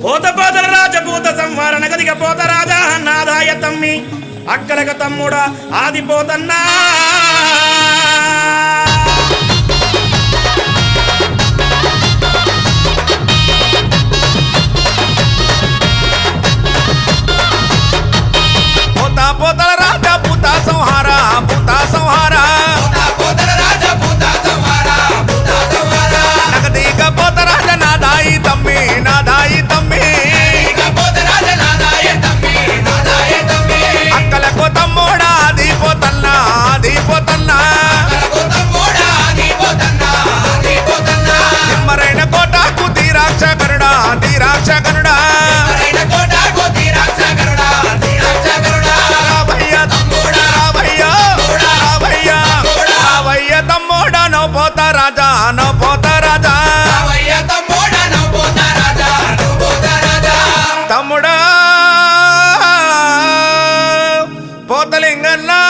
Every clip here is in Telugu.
పోత పోతల రాజభూత సంహారణ గదిగ పోత రాజా నాదాయ తమ్మి అక్కలక తమ్ముడా ఆదిపోతన్నా పోతల రాజా భూత సంహార భూత సంహార నగదీక పోత రాజ నాదాయి తమ్మి నాదాయి తమ్మి అక్కలకు తమ్ముడా ఆదిపోతన్నా ఆదిపోతన్నా తిమ్మరైన కోటకు తీరాక్ష గరుడా తీరాక్ష గరుడా పోత రాజా నో పోత రాజా తమ్ముడా పోతలింగన్నా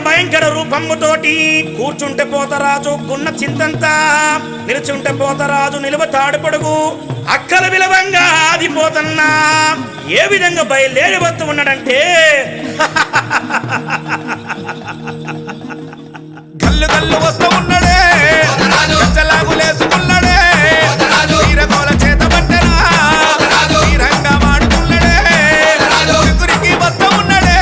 భయంకర రూపముతోటి కూర్చుంటే పోతరాజు గున్న చింతంతా నిలుచుంటే పోతరాజు నిలువ తాడుపడుగు అక్కల విలవంగా ఆదిపోతన్నా ఏ విధంగా బయలుదేరి వస్తూ ఉన్నాడంటే గల్లు గల్లు వస్తూ ఉన్నాడే చలాగు లేసుకున్నాడే తీరగోల చేత పట్టనా తీరంగా మాడుతున్నాడే గురికి వస్తూ ఉన్నాడే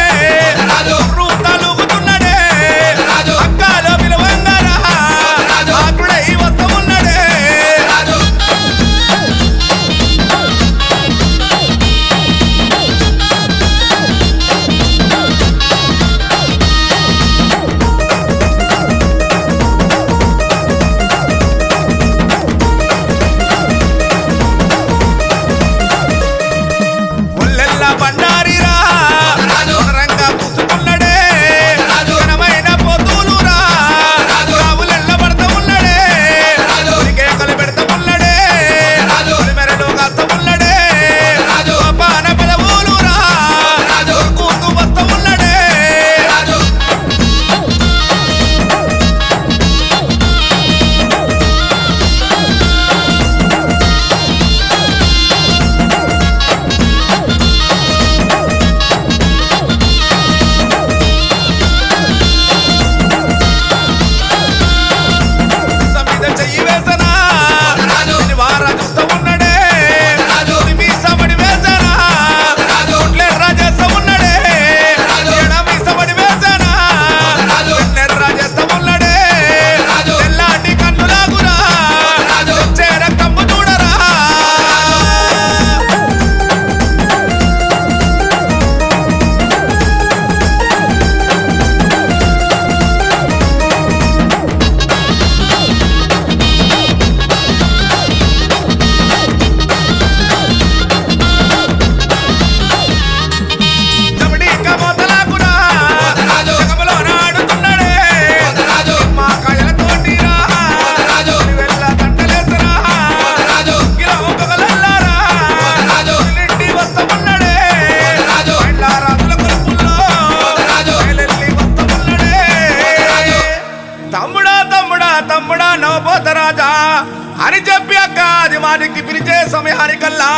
అని చెప్పి అక్క అది మానికి పిలిచే సమయానికల్లా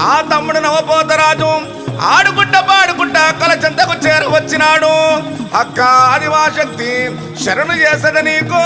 ఆ తమ్ముడు నవపోతరాజు ఆడుకుంటా పాడుకుంటా అక్కల చెంతకు చేరవచ్చినాడు. అక్క ఆదివాశక్తి శరణు చేసద నీకో